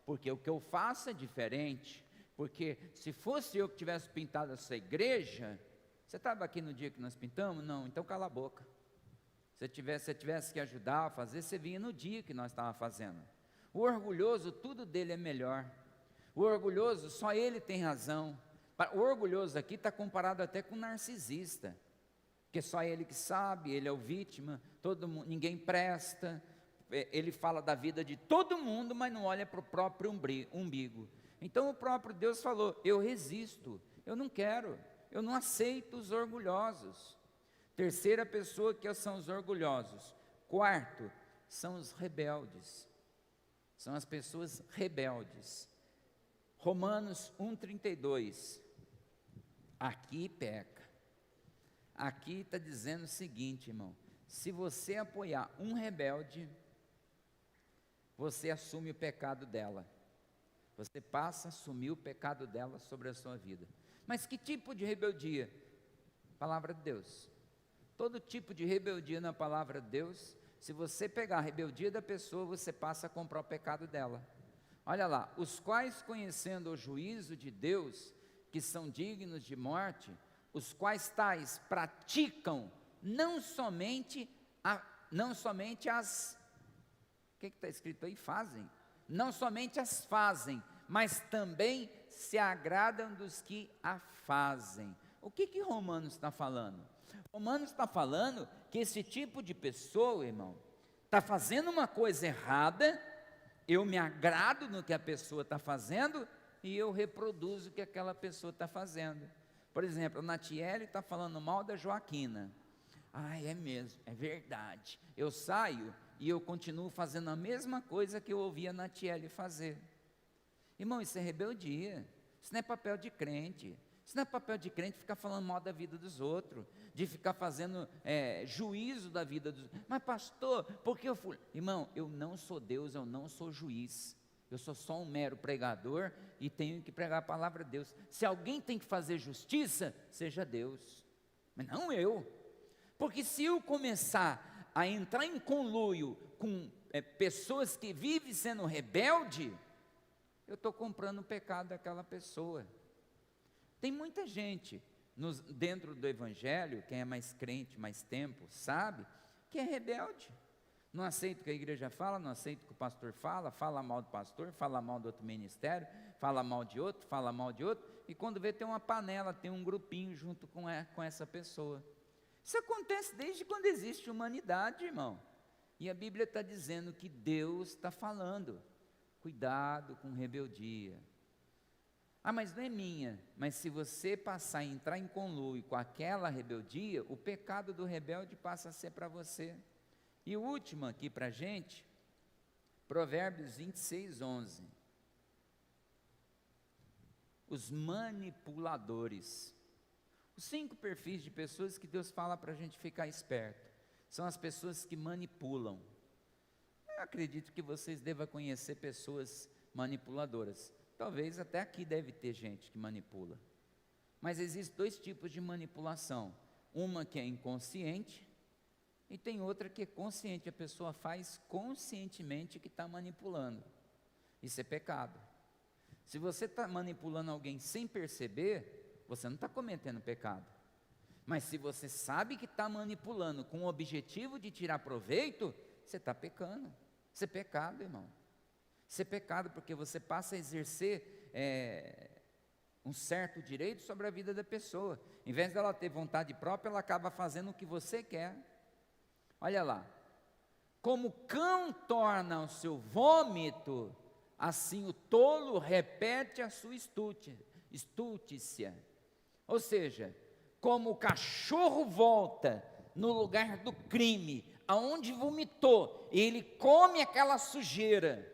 porque o que eu faço é diferente, porque se fosse eu que tivesse pintado essa igreja, você estava aqui no dia que nós pintamos? Não, então cala a boca. Se tivesse que ajudar a fazer, você vinha no dia que nós estávamos fazendo. O orgulhoso, tudo dele é melhor. O orgulhoso, só ele tem razão. O orgulhoso aqui está comparado até com o narcisista, porque só ele que sabe, ele é o vítima, ninguém presta, ele fala da vida de todo mundo, mas não olha para o próprio umbigo. Então o próprio Deus falou, eu resisto, eu não quero, eu não aceito os orgulhosos. Terceira pessoa que são os orgulhosos. Quarto, são os rebeldes. São as pessoas rebeldes. Romanos 1,32. Aqui peca. Aqui está dizendo o seguinte, irmão. Se você apoiar um rebelde, você assume o pecado dela. Você passa a assumir o pecado dela sobre a sua vida. Mas que tipo de rebeldia? Palavra de Deus. Todo tipo de rebeldia na palavra de Deus, se você pegar a rebeldia da pessoa, você passa a comprar o pecado dela. Olha lá, os quais conhecendo o juízo de Deus, que são dignos de morte, os quais tais praticam não somente as, o que está escrito aí? Fazem. Não somente as fazem, mas também se agradam dos que a fazem. O que Romanos está falando? Romanos está falando que esse tipo de pessoa, irmão, está fazendo uma coisa errada, eu me agrado no que a pessoa está fazendo e eu reproduzo o que aquela pessoa está fazendo. Por exemplo, a Natiele está falando mal da Joaquina. Ah, é mesmo, é verdade. Eu saio e eu continuo fazendo a mesma coisa que eu ouvi a Natiele fazer. Irmão, isso é rebeldia, isso não é papel de crente. Isso não é papel de crente ficar falando mal da vida dos outros, de ficar fazendo juízo da vida dos outros. Mas pastor, por que eu fui? Irmão, eu não sou Deus, eu não sou juiz. Eu sou só um mero pregador e tenho que pregar a palavra de Deus. Se alguém tem que fazer justiça, seja Deus, mas não eu. Porque se eu começar a entrar em conluio com pessoas que vivem sendo rebelde, eu estou comprando o pecado daquela pessoa. Tem muita gente dentro do evangelho, quem é mais crente, mais tempo, sabe que é rebelde. Não aceita o que a igreja fala, não aceita o que o pastor fala, fala mal do pastor, fala mal do outro ministério, fala mal de outro, fala mal de outro, e quando vê tem uma panela, tem um grupinho junto com essa pessoa. Isso acontece desde quando existe humanidade, irmão. E a Bíblia está dizendo que Deus está falando, cuidado com rebeldia. Ah, mas não é minha. Mas se você passar a entrar em conluio com aquela rebeldia, o pecado do rebelde passa a ser para você. E o último aqui para a gente, Provérbios 26, 11. Os manipuladores. Os 5 perfis de pessoas que Deus fala para a gente ficar esperto. São as pessoas que manipulam. Eu acredito que vocês devam conhecer pessoas manipuladoras. Talvez até aqui deve ter gente que manipula. Mas existem 2 tipos de manipulação. Uma que é inconsciente e tem outra que é consciente. A pessoa faz conscientemente que está manipulando. Isso é pecado. Se você está manipulando alguém sem perceber, você não está cometendo pecado. Mas se você sabe que está manipulando com o objetivo de tirar proveito, você está pecando. Isso é pecado, irmão. Isso é pecado porque você passa a exercer um certo direito sobre a vida da pessoa. Em vez dela ter vontade própria, ela acaba fazendo o que você quer. Olha lá. Como o cão torna o seu vômito, assim o tolo repete a sua estultícia. Ou seja, como o cachorro volta no lugar do crime, aonde vomitou, e ele come aquela sujeira,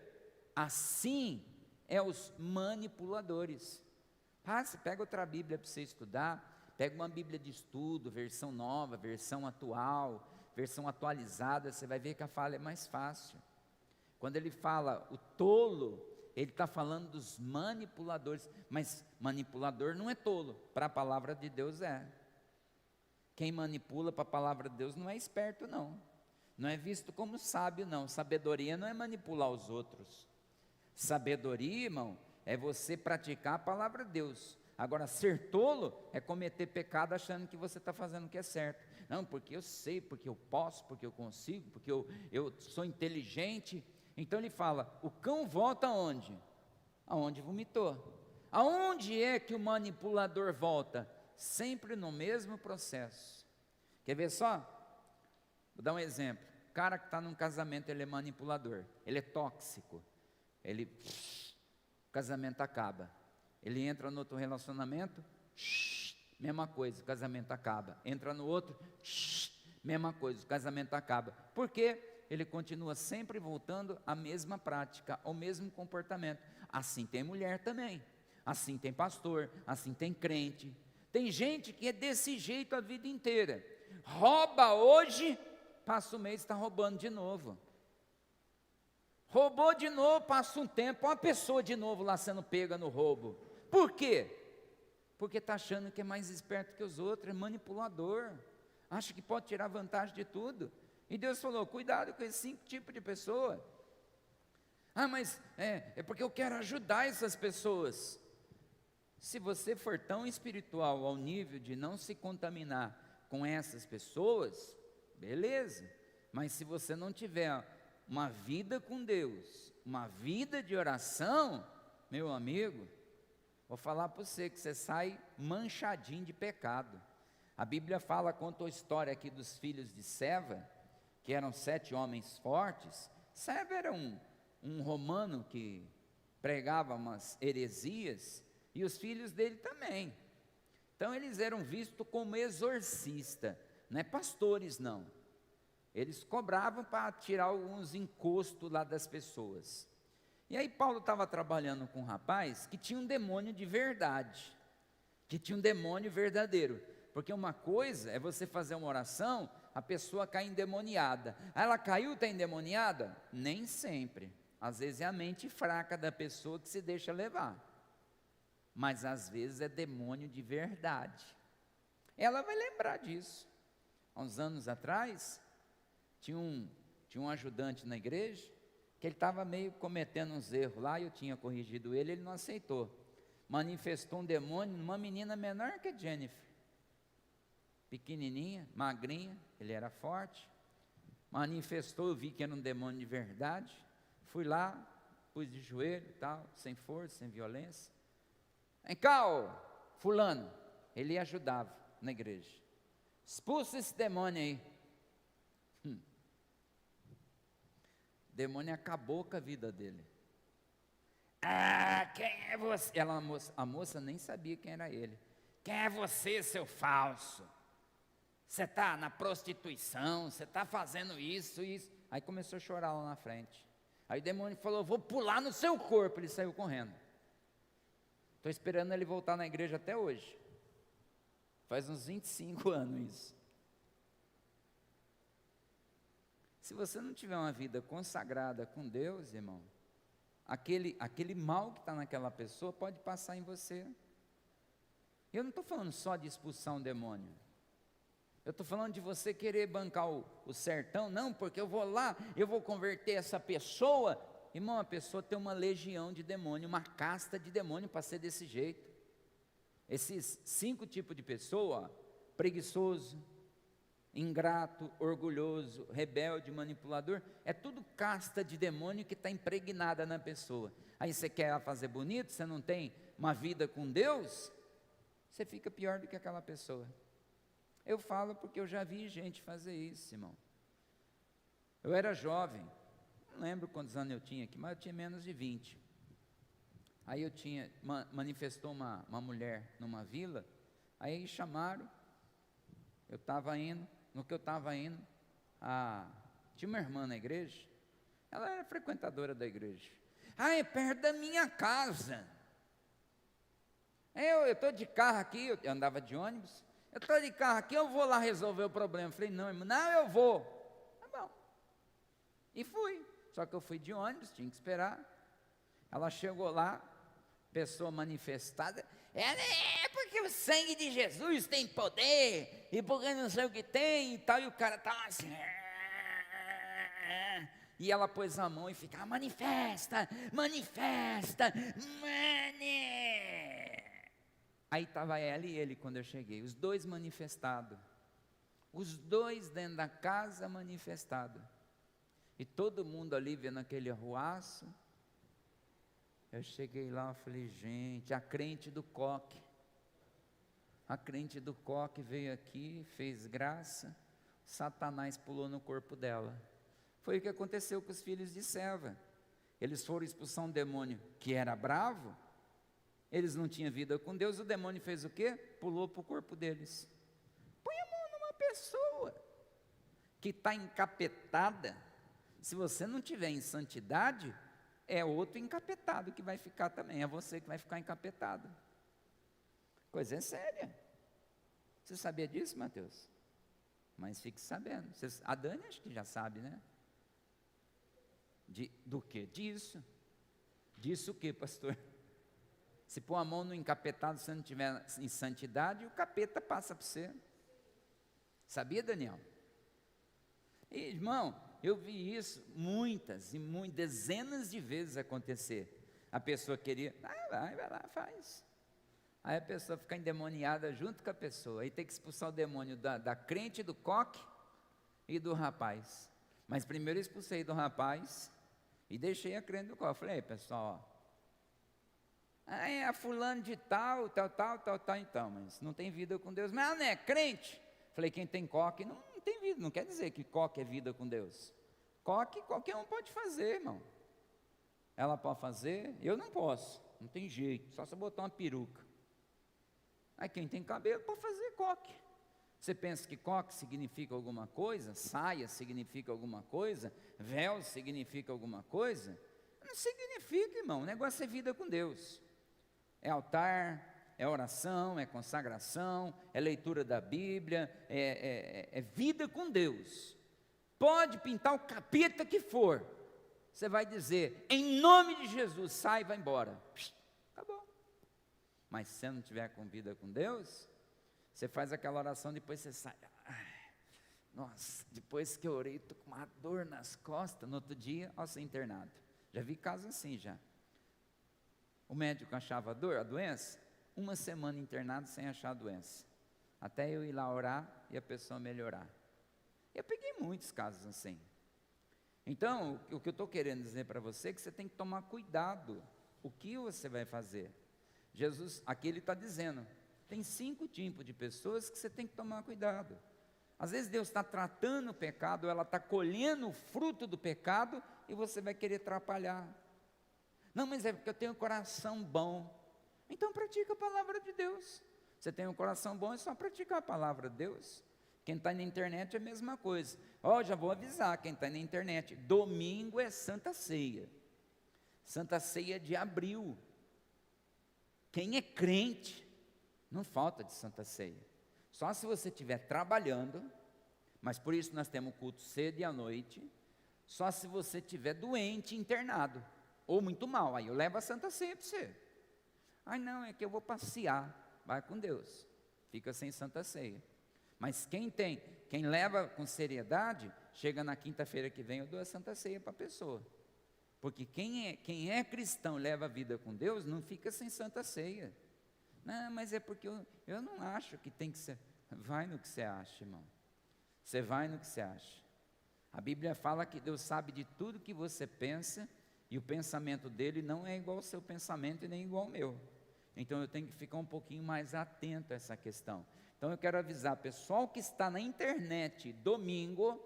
assim é os manipuladores. Você pega outra Bíblia para você estudar, pega uma Bíblia de estudo, versão nova, versão atual, versão atualizada, você vai ver que a fala é mais fácil. Quando ele fala o tolo, ele está falando dos manipuladores, mas manipulador não é tolo, para a palavra de Deus é. Quem manipula para a palavra de Deus não é esperto não é visto como sábio não. Sabedoria não é manipular os outros. Sabedoria, irmão, é você praticar a palavra de Deus. Agora, ser tolo é cometer pecado achando que você está fazendo o que é certo. Não, porque eu sei, porque eu posso, porque eu consigo, porque eu sou inteligente. Então ele fala, o cão volta aonde? Aonde vomitou. Aonde é que o manipulador volta? Sempre no mesmo processo. Quer ver só? Vou dar um exemplo. O cara que está num casamento, ele é manipulador, ele é tóxico. O casamento acaba. Ele entra no outro relacionamento, mesma coisa, o casamento acaba. Entra no outro, mesma coisa, o casamento acaba. Por quê? Ele continua sempre voltando à mesma prática, ao mesmo comportamento. Assim tem mulher também, assim tem pastor, assim tem crente. Tem gente que é desse jeito a vida inteira. Rouba hoje, passa um mês e está roubando de novo. Roubou de novo, passa um tempo, uma pessoa de novo lá sendo pega no roubo. Por quê? Porque está achando que é mais esperto que os outros, é manipulador. Acha que pode tirar vantagem de tudo. E Deus falou, cuidado com esses 5 tipos de pessoa. Mas é porque eu quero ajudar essas pessoas. Se você for tão espiritual ao nível de não se contaminar com essas pessoas, beleza. Mas se você não tiver uma vida com Deus, uma vida de oração, meu amigo, vou falar para você que você sai manchadinho de pecado. A Bíblia fala, conta a história aqui dos filhos de Seva, que eram 7 homens fortes. Seva era um romano que pregava umas heresias, e os filhos dele também. Então eles eram vistos como exorcista, não é pastores não. Eles cobravam para tirar alguns encostos lá das pessoas. E aí Paulo estava trabalhando com um rapaz que tinha um demônio de verdade, que tinha um demônio verdadeiro. Porque uma coisa é você fazer uma oração, a pessoa cai endemoniada. Ela caiu, está endemoniada? Nem sempre. Às vezes é a mente fraca da pessoa que se deixa levar. Mas às vezes é demônio de verdade. Ela vai lembrar disso. Há uns anos atrás, tinha um ajudante na igreja, que ele estava meio cometendo uns erros lá, e eu tinha corrigido ele não aceitou. Manifestou um demônio numa menina menor que a Jennifer. pequenininha, magrinha, ele era forte, manifestou, eu vi que era um demônio de verdade, fui lá, pus de joelho e tal, sem força, sem violência. Vem cá, ô fulano, ele ajudava na igreja, expulsa esse demônio aí. O demônio acabou com a vida dele. Ah, quem é você? A moça nem sabia quem era ele. Quem é você, seu falso? Você está na prostituição, você está fazendo isso. Aí começou a chorar lá na frente. Aí o demônio falou, vou pular no seu corpo. Ele saiu correndo. Estou esperando ele voltar na igreja até hoje. Faz uns 25 anos isso. Se você não tiver uma vida consagrada com Deus, irmão, aquele mal que está naquela pessoa pode passar em você. Eu não estou falando só de expulsar um demônio. Eu estou falando de você querer bancar o sertão. Não, porque eu vou lá, eu vou converter essa pessoa. Irmão, a pessoa tem uma legião de demônio, uma casta de demônio para ser desse jeito. Esses 5 tipos de pessoa, preguiçoso, ingrato, orgulhoso, rebelde, manipulador, é tudo casta de demônio que está impregnada na pessoa. Aí você quer fazer bonito, você não tem uma vida com Deus, você fica pior do que aquela pessoa. Eu falo porque eu já vi gente fazer isso, irmão. Eu era jovem, não lembro quantos anos eu tinha aqui, mas eu tinha menos de 20. Aí manifestou uma mulher numa vila, aí chamaram, eu estava indo, no que eu estava indo, tinha uma irmã na igreja, ela era frequentadora da igreja. É perto da minha casa. Eu estou de carro aqui, eu andava de ônibus, eu estou de carro aqui, eu vou lá resolver o problema. Eu falei, não, irmão, não, eu vou. Tá bom. E fui, só que eu fui de ônibus, tinha que esperar. Ela chegou lá, pessoa manifestada, porque o sangue de Jesus tem poder, e porque não sei o que tem e tal, e o cara está lá assim, e ela pôs a mão e fica, manifesta, Aí estava ela e ele quando eu cheguei, os dois manifestados, os dois dentro da casa manifestados, e todo mundo ali vendo aquele arruaço. Eu cheguei lá e falei, gente, a crente do coque veio aqui, fez graça, Satanás pulou no corpo dela. Foi o que aconteceu com os filhos de Seva. Eles foram expulsar um demônio que era bravo, eles não tinham vida com Deus, o demônio fez o quê? Pulou para o corpo deles. Põe a mão numa pessoa que está encapetada, se você não tiver em santidade, é outro encapetado que vai ficar também, é você que vai ficar encapetado. Coisa séria. Você sabia disso, Mateus? Mas fique sabendo. A Dani acho que já sabe, né? Do que? Disso. Disso o que, pastor? Se pôr a mão no encapetado, se você não estiver em santidade, o capeta passa para você. Sabia, Daniel? E, irmão, eu vi isso dezenas de vezes acontecer. A pessoa queria, vai lá, faz. Aí a pessoa fica endemoniada junto com a pessoa. Aí tem que expulsar o demônio da crente, do coque e do rapaz. Mas primeiro eu expulsei do rapaz e deixei a crente do coque. Falei, pessoal, é fulano de tal, então, mas não tem vida com Deus. Mas ela não é crente. Falei, quem tem coque não tem vida, não quer dizer que coque é vida com Deus. Coque qualquer um pode fazer, irmão. Ela pode fazer, eu não posso, não tem jeito, só se eu botar uma peruca. Aí quem tem cabelo pode fazer coque. Você pensa que coque significa alguma coisa? Saia significa alguma coisa? Véu significa alguma coisa? Não significa, irmão, o negócio é vida com Deus. É altar, é oração, é consagração, é leitura da Bíblia, é vida com Deus. Pode pintar o capeta que for, você vai dizer, em nome de Jesus, sai e vai embora. Acabou. Mas se você não tiver com vida com Deus, você faz aquela oração, depois você sai. Nossa, depois que eu orei, estou com uma dor nas costas, no outro dia, ao ser internado. Já vi casos assim já. O médico achava a doença, uma semana internado sem achar a doença. até eu ir lá orar e a pessoa melhorar. Eu peguei muitos casos assim. Então, o que eu estou querendo dizer para você é que você tem que tomar cuidado. O que você vai fazer? Jesus, aqui ele está dizendo, tem 5 tipos de pessoas que você tem que tomar cuidado. Às vezes Deus está tratando o pecado, ela está colhendo o fruto do pecado e você vai querer atrapalhar. Não, mas é porque eu tenho um coração bom. Então pratica a palavra de Deus. Você tem um coração bom, é só praticar a palavra de Deus. Quem está na internet é a mesma coisa. Já vou avisar quem está na internet. Domingo é Santa Ceia. Santa Ceia de abril. Quem é crente, não falta de Santa Ceia. Só se você estiver trabalhando, mas por isso nós temos culto cedo e à noite. Só se você estiver doente, internado, ou muito mal, aí eu levo a Santa Ceia para você. Ai não, é que eu vou passear. Vai com Deus, fica sem Santa Ceia. Mas quem leva com seriedade, chega na quinta-feira que vem, eu dou a Santa Ceia para a pessoa. Porque quem é cristão, leva a vida com Deus, não fica sem Santa Ceia. Não, mas é porque eu não acho que tem que ser. Vai no que você acha, irmão. Você vai no que você acha. A Bíblia fala que Deus sabe de tudo que você pensa, e o pensamento dele não é igual ao seu pensamento e nem igual ao meu. Então eu tenho que ficar um pouquinho mais atento a essa questão. Então eu quero avisar, pessoal que está na internet, domingo,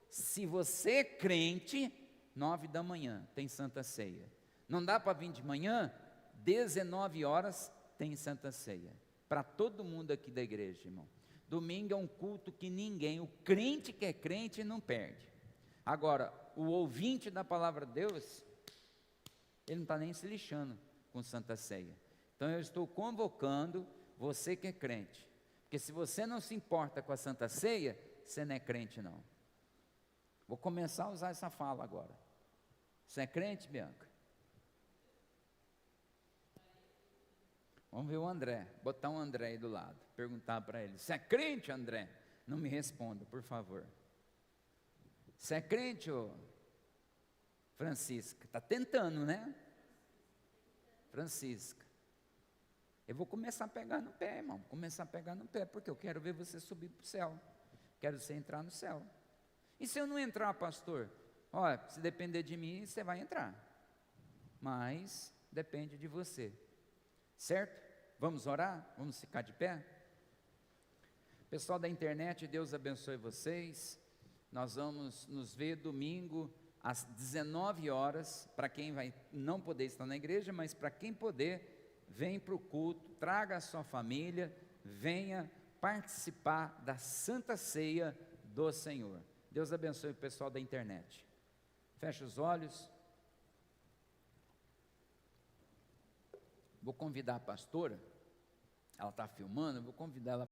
se você é crente, 9 da manhã tem Santa Ceia. Não dá para vir de manhã? 19 horas tem Santa Ceia. Para todo mundo aqui da igreja, irmão. Domingo é um culto que ninguém, o crente que é crente não perde. Agora, o ouvinte da palavra de Deus, ele não está nem se lixando com Santa Ceia. Então eu estou convocando você que é crente. Porque se você não se importa com a Santa Ceia, você não é crente não. Vou começar a usar essa fala agora. Você é crente, Bianca? Vamos ver o André, botar um André aí do lado, perguntar para ele, você é crente, André? Não me responda, por favor. Você é crente, ô Francisca? Está tentando, né? Francisca. Eu vou começar a pegar no pé, irmão, começar a pegar no pé, porque eu quero ver você subir para o céu, quero você entrar no céu. E se eu não entrar, pastor? Olha, se depender de mim, você vai entrar, mas depende de você, certo? Vamos orar? Vamos ficar de pé? Pessoal da internet, Deus abençoe vocês. Nós vamos nos ver domingo às 19 horas, para quem vai não poder estar na igreja, mas para quem poder, vem para o culto, traga a sua família, venha participar da Santa Ceia do Senhor. Deus abençoe o pessoal da internet. Feche os olhos. Vou convidar a pastora, ela está filmando, vou convidar ela